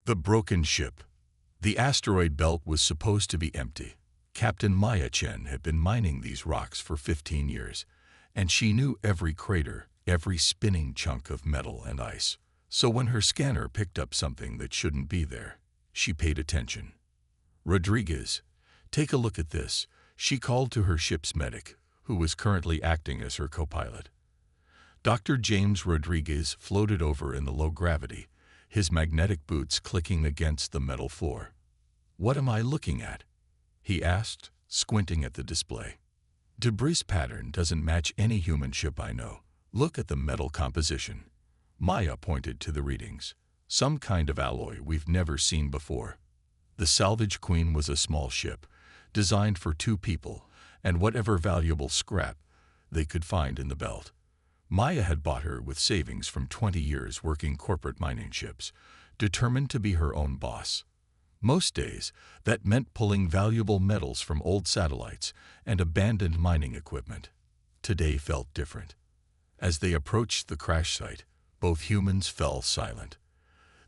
The broken ship. The asteroid belt was supposed to be empty. Captain Maya Chen had been mining these rocks for 15 years, and she knew every crater, every spinning chunk of metal and ice. So when her scanner picked up something that shouldn't be there, she paid attention. Rodriguez, take a look at this, she called to her ship's medic, who was currently acting as her co-pilot. Dr. James Rodriguez floated over in the low gravity, his magnetic boots clicking against the metal floor. "What am I looking at?" he asked, squinting at the display. "Debris pattern doesn't match any human ship I know. Look at the metal composition." Maya pointed to the readings. "Some kind of alloy we've never seen before." The Salvage Queen was a small ship, designed for 2 people and whatever valuable scrap they could find in the belt. Maya had bought her with savings from 20 years working corporate mining ships, determined to be her own boss. Most days, that meant pulling valuable metals from old satellites and abandoned mining equipment. Today felt different. As they approached the crash site, both humans fell silent.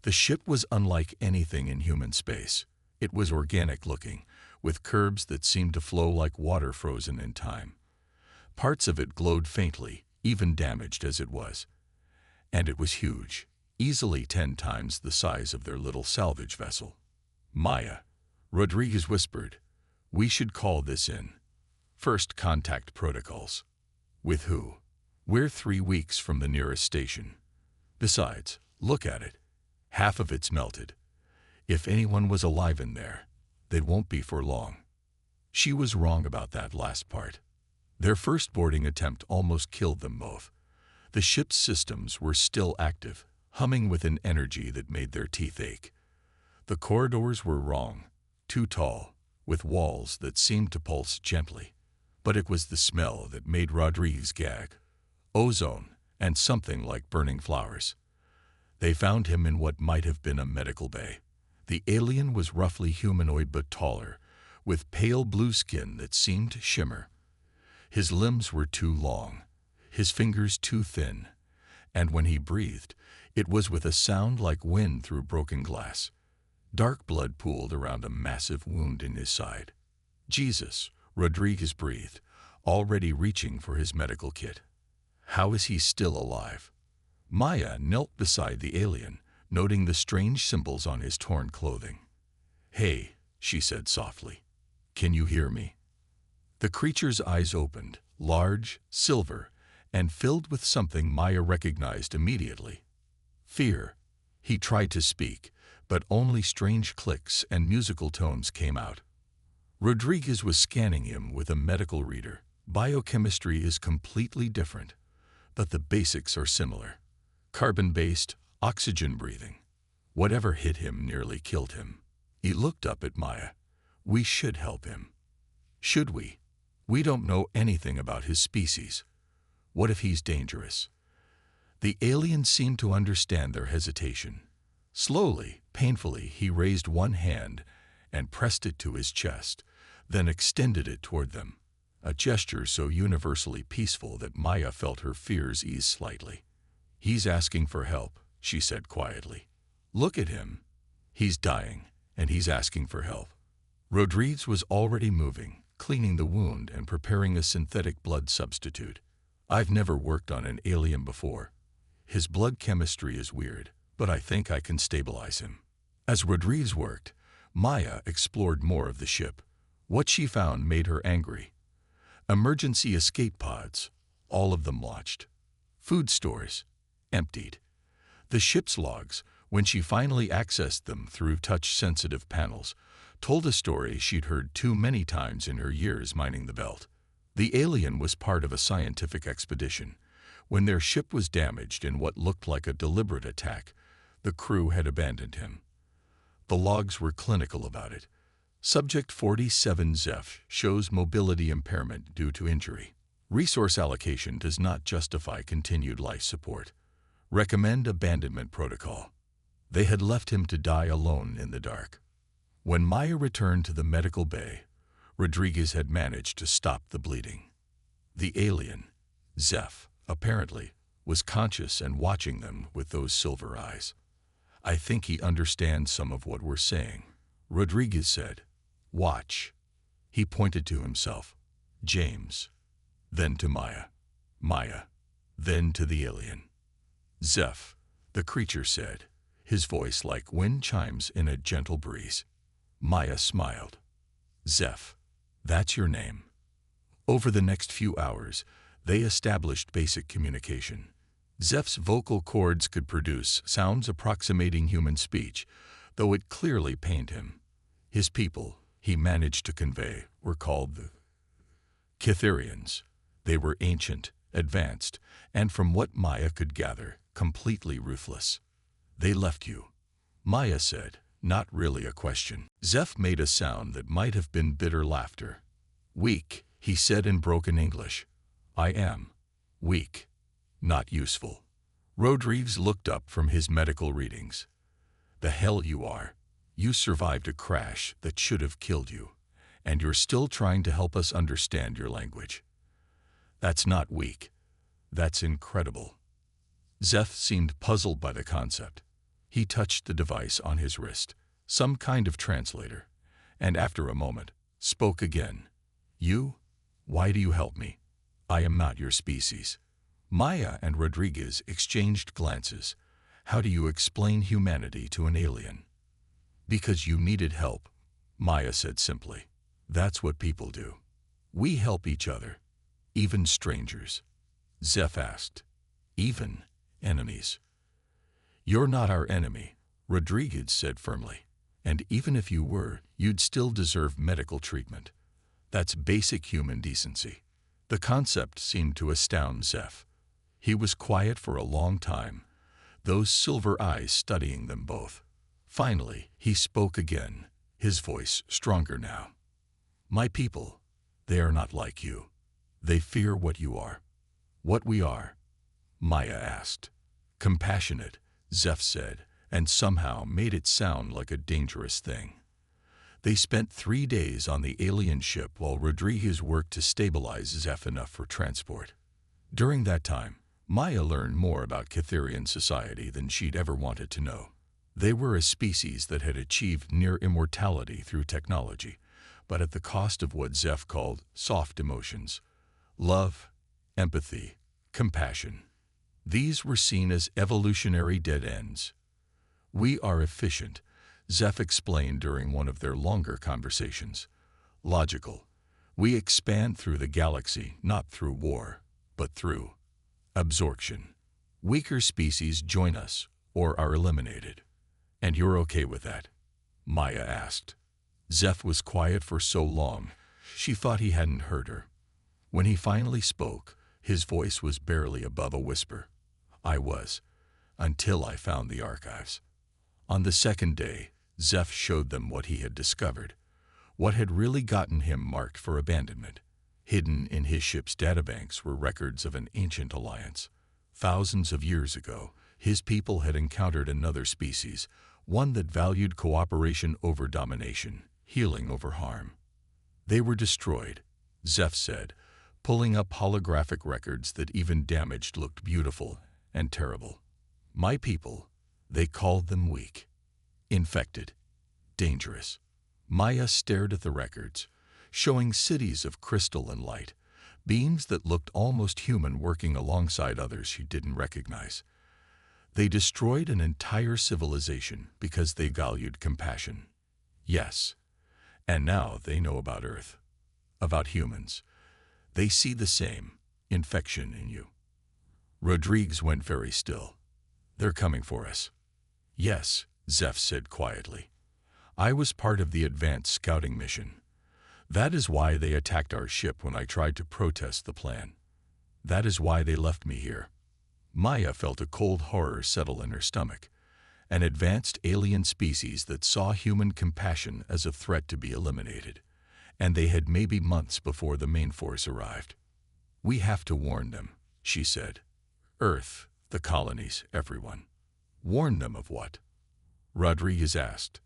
The ship was unlike anything in human space. It was organic-looking, with curves that seemed to flow like water frozen in time. Parts of it glowed faintly, even damaged as it was. And it was huge, easily 10 times the size of their little salvage vessel. "Maya," Rodriguez whispered, "we should call this in. First contact protocols." "With who?" "We're 3 weeks from the nearest station. Besides, look at it. Half of it's melted. If anyone was alive in there, they won't be for long." She was wrong about that last part. Their first boarding attempt almost killed them both. The ship's systems were still active, humming with an energy that made their teeth ache. The corridors were wrong, too tall, with walls that seemed to pulse gently. But it was the smell that made Rodriguez gag. Ozone and something like burning flowers. They found him in what might have been a medical bay. The alien was roughly humanoid but taller, with pale blue skin that seemed to shimmer. His limbs were too long, his fingers too thin, and when he breathed, it was with a sound like wind through broken glass. Dark blood pooled around a massive wound in his side. "Jesus," Rodriguez breathed, already reaching for his medical kit. "How is he still alive?" Maya knelt beside the alien, noting the strange symbols on his torn clothing. "Hey," she said softly, "can you hear me?" The creature's eyes opened, large, silver, and filled with something Maya recognized immediately. Fear. He tried to speak, but only strange clicks and musical tones came out. Rodriguez was scanning him with a medical reader. Biochemistry is completely different, but the basics are similar. Carbon-based, oxygen breathing. Whatever hit him nearly killed him. He looked up at Maya. "We should help him." "Should we? We don't know anything about his species. What if he's dangerous?" The alien seemed to understand their hesitation. Slowly, painfully, he raised one hand and pressed it to his chest, then extended it toward them, a gesture so universally peaceful that Maya felt her fears ease slightly. "He's asking for help," she said quietly. "Look at him. He's dying, and he's asking for help." Rodriguez was already moving, cleaning the wound and preparing a synthetic blood substitute. "I've never worked on an alien before. His blood chemistry is weird, but I think I can stabilize him." As Rodriguez worked, Maya explored more of the ship. What she found made her angry. Emergency escape pods, all of them launched. Food stores, emptied. The ship's logs, when she finally accessed them through touch-sensitive panels, told a story she'd heard too many times in her years mining the belt. The alien was part of a scientific expedition. When their ship was damaged in what looked like a deliberate attack, the crew had abandoned him. The logs were clinical about it. Subject 47 Zeph shows mobility impairment due to injury. Resource allocation does not justify continued life support. Recommend abandonment protocol. They had left him to die alone in the dark. When Maya returned to the medical bay, Rodriguez had managed to stop the bleeding. The alien, Zeph, apparently, was conscious and watching them with those silver eyes. I think he understands some of what we're saying. Rodriguez said, "Watch." He pointed to himself. James. Then to Maya. Maya. Then to the alien. "Zeph," the creature said, his voice like wind chimes in a gentle breeze. Maya smiled. "Zeph. That's your name." Over the next few hours, they established basic communication. Zeph's vocal cords could produce sounds approximating human speech, though it clearly pained him. His people, he managed to convey, were called the Cytherians. They were ancient, advanced, and from what Maya could gather, completely ruthless. "They left you," Maya said, not really a question. Zeph made a sound that might have been bitter laughter. "Weak," he said in broken English. "I am. Weak. Not useful." Rodriguez looked up from his medical readings. "The hell you are. You survived a crash that should have killed you, and you're still trying to help us understand your language. That's not weak. That's incredible." Zeph seemed puzzled by the concept. He touched the device on his wrist, some kind of translator, and after a moment, spoke again. "You? Why do you help me? I am not your species." Maya and Rodriguez exchanged glances. "How do you explain humanity to an alien?" "Because you needed help," Maya said simply. "That's what people do. We help each other, even strangers." Zeph asked, "Even enemies?" "You're not our enemy," Rodriguez said firmly. "And even if you were, you'd still deserve medical treatment. That's basic human decency." The concept seemed to astound Zeph. He was quiet for a long time, those silver eyes studying them both. Finally, he spoke again, his voice stronger now. "My people, they are not like you. They fear what you are." "What we are?" Maya asked. "Compassionate," Zeph said, and somehow made it sound like a dangerous thing. They spent 3 days on the alien ship while Rodriguez worked to stabilize Zeph enough for transport. During that time, Maya learned more about Cytherian society than she'd ever wanted to know. They were a species that had achieved near immortality through technology, but at the cost of what Zeph called soft emotions: love, empathy, compassion. These were seen as evolutionary dead ends. "We are efficient," Zeph explained during one of their longer conversations. "Logical. We expand through the galaxy not through war, but through absorption. Weaker species join us or are eliminated." "And you're okay with that?" Maya asked. Zeph was quiet for so long, she thought he hadn't heard her. When he finally spoke, his voice was barely above a whisper. "I was, until I found the archives." On the second day, Zeph showed them what he had discovered, what had really gotten him marked for abandonment. Hidden in his ship's databanks were records of an ancient alliance. Thousands of years ago, his people had encountered another species, one that valued cooperation over domination, healing over harm. They were destroyed, Zeph said, pulling up holographic records that even damaged looked beautiful and terrible. "My people, they called them weak, infected, dangerous." Maya stared at the records, showing cities of crystal and light, beings that looked almost human working alongside others she didn't recognize. They destroyed an entire civilization because they valued compassion. Yes, and now they know about Earth, about humans. They see the same infection in you. Rodriguez went very still. "They're coming for us." "Yes," Zeph said quietly. "I was part of the advanced scouting mission. That is why they attacked our ship when I tried to protest the plan. That is why they left me here." Maya felt a cold horror settle in her stomach, an advanced alien species that saw human compassion as a threat to be eliminated, and they had maybe months before the main force arrived. "We have to warn them," she said. "Earth, the colonies, everyone." "Warn them of what?" Rodriguez asked.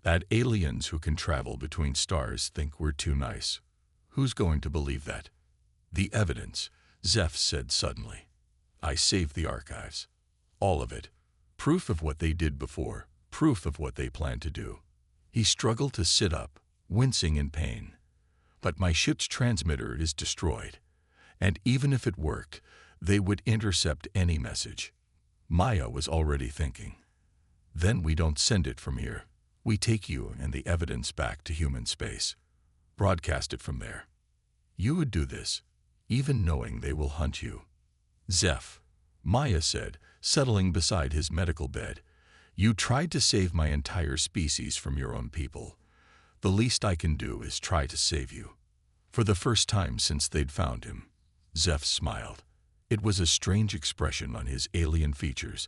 "That aliens who can travel between stars think we're too nice. Who's going to believe that?" "The evidence," Zeph said suddenly. "I saved the archives. All of it. Proof of what they did before, proof of what they plan to do. He struggled to sit up, wincing in pain. But my ship's transmitter is destroyed, and even if it worked, they would intercept any message. Maya was already thinking. Then we don't send it from here. We take you and the evidence back to human space. Broadcast it from there. You would do this, even knowing they will hunt you. Zeph, Maya said, settling beside his medical bed. You tried to save my entire species from your own people. The least I can do is try to save you. For the first time since they'd found him, Zeph smiled. It was a strange expression on his alien features,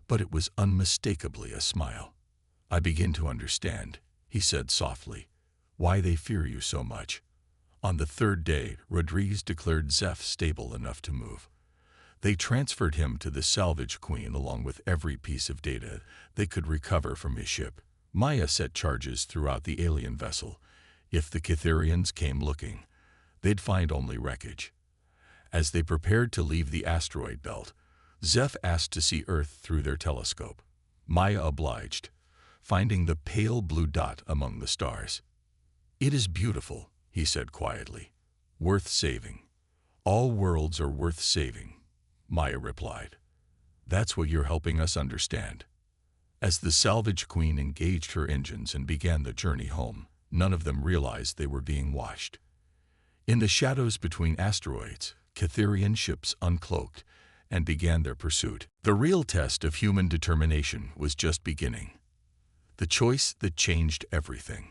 but it was unmistakably a smile. I begin to understand, he said softly, why they fear you so much. On the third day, Rodriguez declared Zeph stable enough to move. They transferred him to the salvage queen along with every piece of data they could recover from his ship. Maya set charges throughout the alien vessel. If the Cytherians came looking, they'd find only wreckage. As they prepared to leave the asteroid belt, Zeph asked to see Earth through their telescope. Maya obliged, finding the pale blue dot among the stars. It is beautiful, he said quietly. Worth saving. All worlds are worth saving, Maya replied. That's what you're helping us understand. As the salvage queen engaged her engines and began the journey home, none of them realized they were being watched. In the shadows between asteroids, Cytherian ships uncloaked and began their pursuit. The real test of human determination was just beginning. The choice that changed everything.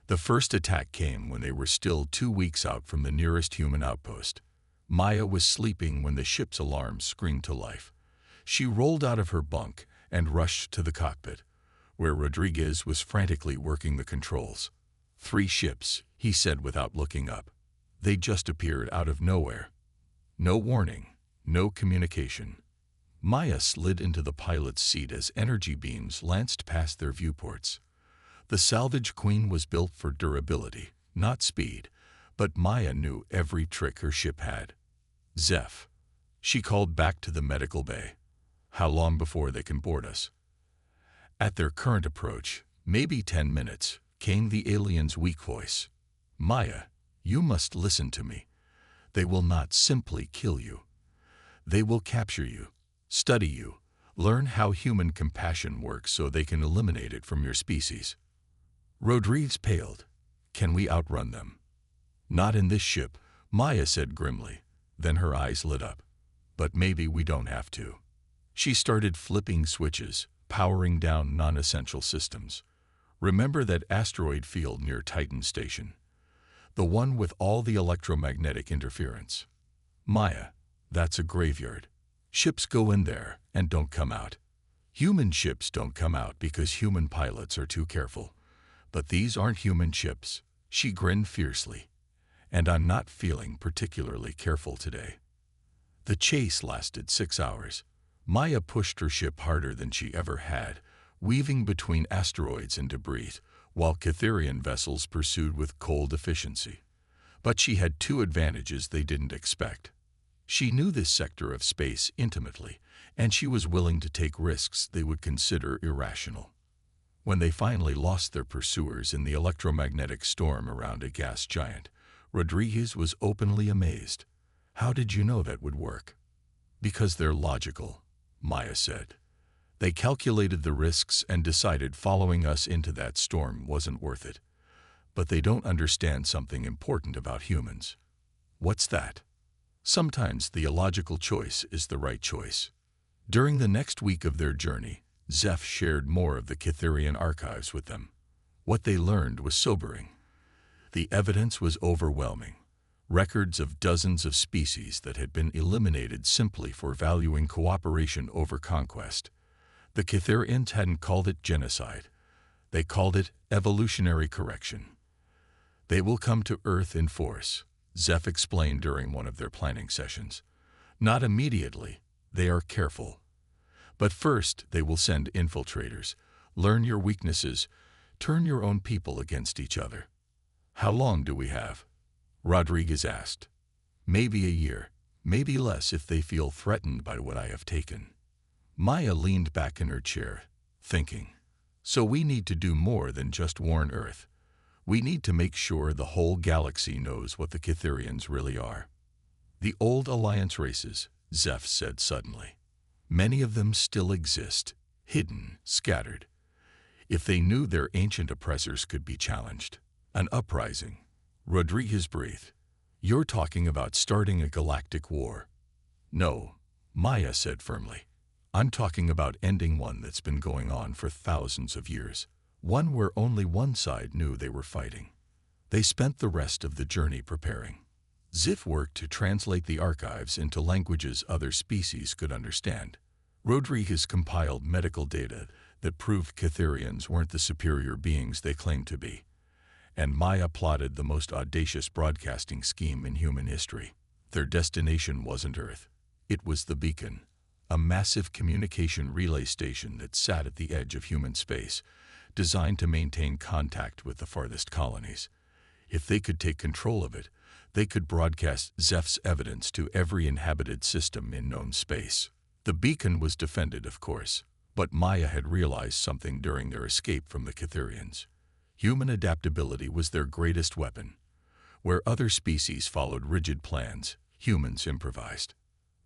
The first attack came when they were still 2 weeks out from the nearest human outpost. Maya was sleeping when the ship's alarm screamed to life. She rolled out of her bunk and rushed to the cockpit, where Rodriguez was frantically working the controls. 3 ships, he said without looking up. They just appeared out of nowhere. No warning, no communication. Maya slid into the pilot's seat as energy beams lanced past their viewports. The salvage queen was built for durability, not speed, but Maya knew every trick her ship had. Zeph, she called back to the medical bay. How long before they can board us? At their current approach, maybe 10 minutes, came the alien's weak voice. Maya, you must listen to me. They will not simply kill you. They will capture you, study you, learn how human compassion works so they can eliminate it from your species. Rodriguez paled. Can we outrun them? Not in this ship, Maya said grimly. Then her eyes lit up. But maybe we don't have to. She started flipping switches, powering down non-essential systems. Remember that asteroid field near Titan Station? The one with all the electromagnetic interference. Maya, that's a graveyard. Ships go in there and don't come out. Human ships don't come out because human pilots are too careful. But these aren't human ships. She grinned fiercely. And I'm not feeling particularly careful today. The chase lasted 6 hours. Maya pushed her ship harder than she ever had, weaving between asteroids and debris, while Cytherian vessels pursued with cold efficiency. But she had 2 advantages they didn't expect. She knew this sector of space intimately, and she was willing to take risks they would consider irrational. When they finally lost their pursuers in the electromagnetic storm around a gas giant, Rodriguez was openly amazed. How did you know that would work? Because they're logical, Maya said. They calculated the risks and decided following us into that storm wasn't worth it. But they don't understand something important about humans. What's that? Sometimes the illogical choice is the right choice. During the next week of their journey, Zeph shared more of the Cytherian archives with them. What they learned was sobering. The evidence was overwhelming. Records of dozens of species that had been eliminated simply for valuing cooperation over conquest. The Cytherians hadn't called it genocide. They called it evolutionary correction. They will come to Earth in force, Zeph explained during one of their planning sessions. Not immediately. They are careful. But first, they will send infiltrators, learn your weaknesses, turn your own people against each other. How long do we have? Rodriguez asked. Maybe a year, maybe less if they feel threatened by what I have taken. Maya leaned back in her chair, thinking. So we need to do more than just warn Earth. We need to make sure the whole galaxy knows what the Cytherians really are. The old Alliance races, Zeph said suddenly. Many of them still exist, hidden, scattered. If they knew their ancient oppressors could be challenged. An uprising. Rodriguez breathed. You're talking about starting a galactic war. No, Maya said firmly. I'm talking about ending one that's been going on for thousands of years. One where only one side knew they were fighting. They spent the rest of the journey preparing. Ziph worked to translate the archives into languages other species could understand. Rodriguez compiled medical data that proved Cytherians weren't the superior beings they claimed to be. And Maya plotted the most audacious broadcasting scheme in human history. Their destination wasn't Earth. It was the Beacon, a massive communication relay station that sat at the edge of human space, designed to maintain contact with the farthest colonies. If they could take control of it, they could broadcast Zeph's evidence to every inhabited system in known space. The beacon was defended, of course, but Maya had realized something during their escape from the Cytherians. Human adaptability was their greatest weapon. Where other species followed rigid plans, humans improvised.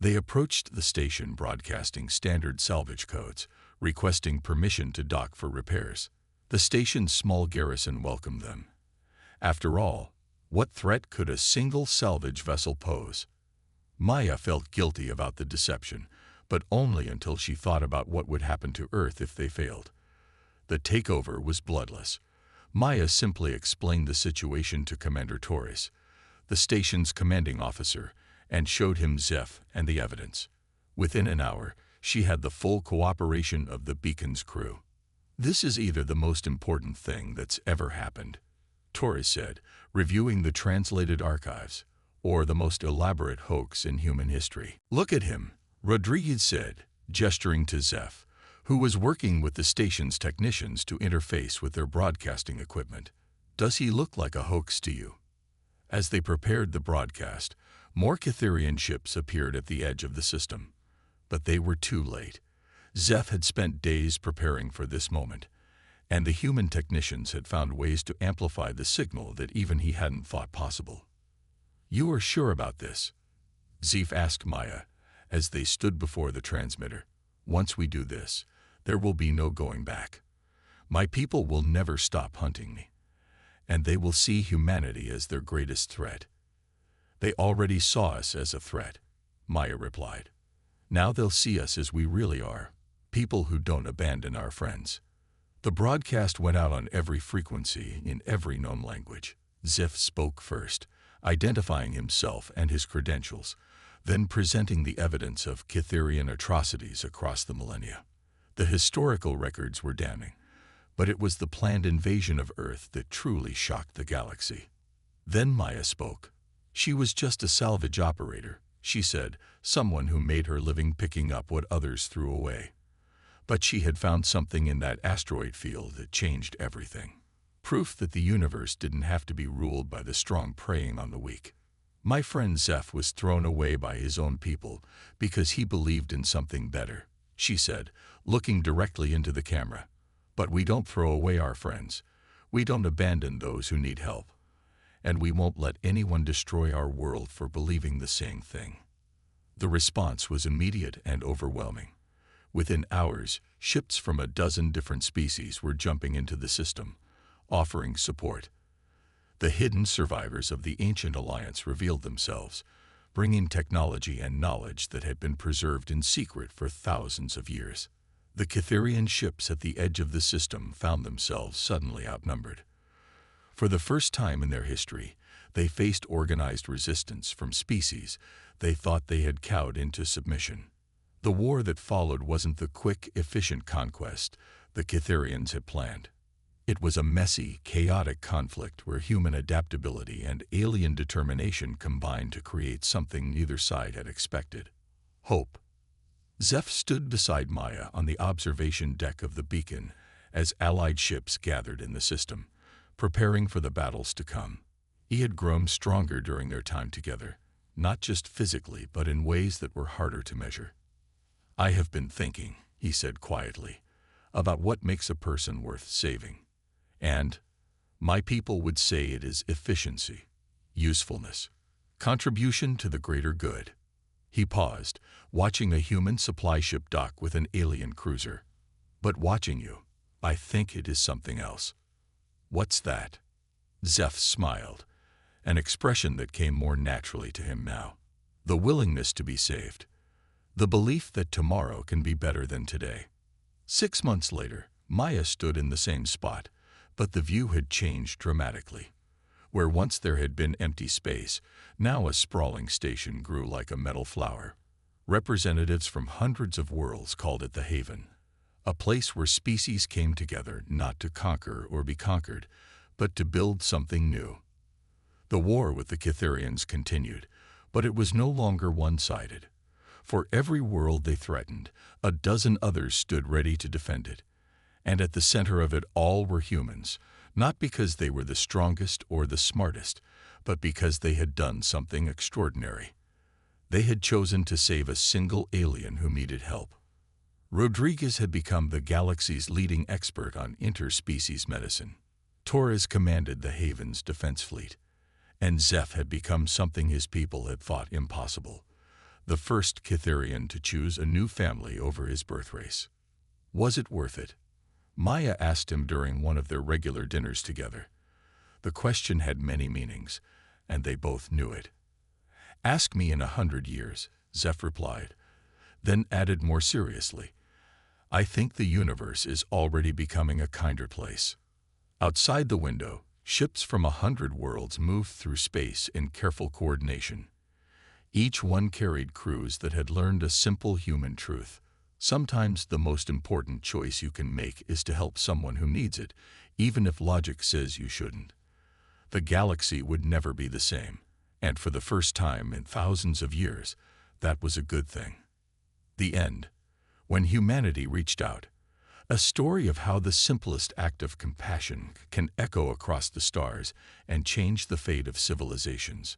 They approached the station broadcasting standard salvage codes, requesting permission to dock for repairs. The station's small garrison welcomed them. After all, what threat could a single salvage vessel pose? Maya felt guilty about the deception, but only until she thought about what would happen to Earth if they failed. The takeover was bloodless. Maya simply explained the situation to Commander Torres, the station's commanding officer, and showed him Zeph and the evidence. Within an hour, she had the full cooperation of the beacon's crew. This is either the most important thing that's ever happened, Torres said, reviewing the translated archives, or the most elaborate hoax in human history. Look at him, Rodriguez said, gesturing to Zeph, who was working with the station's technicians to interface with their broadcasting equipment. Does he look like a hoax to you? As they prepared the broadcast, more Cytherian ships appeared at the edge of the system. But they were too late. Zeph had spent days preparing for this moment, and the human technicians had found ways to amplify the signal that even he hadn't thought possible. You are sure about this? Zeph asked Maya, as they stood before the transmitter. Once we do this, there will be no going back. My people will never stop hunting me, and they will see humanity as their greatest threat. They already saw us as a threat, Maya replied. Now they'll see us as we really are, people who don't abandon our friends. The broadcast went out on every frequency in every known language. Zeph spoke first, identifying himself and his credentials, then presenting the evidence of Cytherian atrocities across the millennia. The historical records were damning, but it was the planned invasion of Earth that truly shocked the galaxy. Then Maya spoke. She was just a salvage operator, she said, someone who made her living picking up what others threw away. But she had found something in that asteroid field that changed everything. Proof that the universe didn't have to be ruled by the strong preying on the weak. My friend Zeph was thrown away by his own people because he believed in something better, she said, looking directly into the camera. But we don't throw away our friends. We don't abandon those who need help. And we won't let anyone destroy our world for believing the same thing. The response was immediate and overwhelming. Within hours, ships from a dozen different species were jumping into the system, offering support. The hidden survivors of the ancient alliance revealed themselves, bringing technology and knowledge that had been preserved in secret for thousands of years. The Cytherian ships at the edge of the system found themselves suddenly outnumbered. For the first time in their history, they faced organized resistance from species they thought they had cowed into submission. The war that followed wasn't the quick, efficient conquest the Cytherians had planned. It was a messy, chaotic conflict where human adaptability and alien determination combined to create something neither side had expected. Hope. Zeph stood beside Maya on the observation deck of the beacon as allied ships gathered in the system, preparing for the battles to come. He had grown stronger during their time together, not just physically but in ways that were harder to measure. I have been thinking, he said quietly, about what makes a person worth saving. And my people would say it is efficiency, usefulness, contribution to the greater good. He paused, watching a human supply ship dock with an alien cruiser. But watching you, I think it is something else. What's that? Zeph smiled, an expression that came more naturally to him now. The willingness to be saved. The belief that tomorrow can be better than today. 6 months later, Maya stood in the same spot, but the view had changed dramatically. Where once there had been empty space, now a sprawling station grew like a metal flower. Representatives from hundreds of worlds called it the Haven, a place where species came together not to conquer or be conquered, but to build something new. The war with the Cytherians continued, but it was no longer one-sided. For every world they threatened, a dozen others stood ready to defend it. And at the center of it all were humans, not because they were the strongest or the smartest, but because they had done something extraordinary. They had chosen to save a single alien who needed help. Rodriguez had become the galaxy's leading expert on interspecies medicine. Torres commanded the Haven's defense fleet, and Zeph had become something his people had thought impossible, the first Cytherian to choose a new family over his birthrace. Was it worth it? Maya asked him during one of their regular dinners together. The question had many meanings, and they both knew it. Ask me in 100 years, Zeph replied, then added more seriously, I think the universe is already becoming a kinder place. Outside the window, ships from 100 worlds moved through space in careful coordination. Each one carried crews that had learned a simple human truth. Sometimes the most important choice you can make is to help someone who needs it, even if logic says you shouldn't. The galaxy would never be the same, and for the first time in thousands of years, that was a good thing. The end. When humanity reached out. A story of how the simplest act of compassion can echo across the stars and change the fate of civilizations.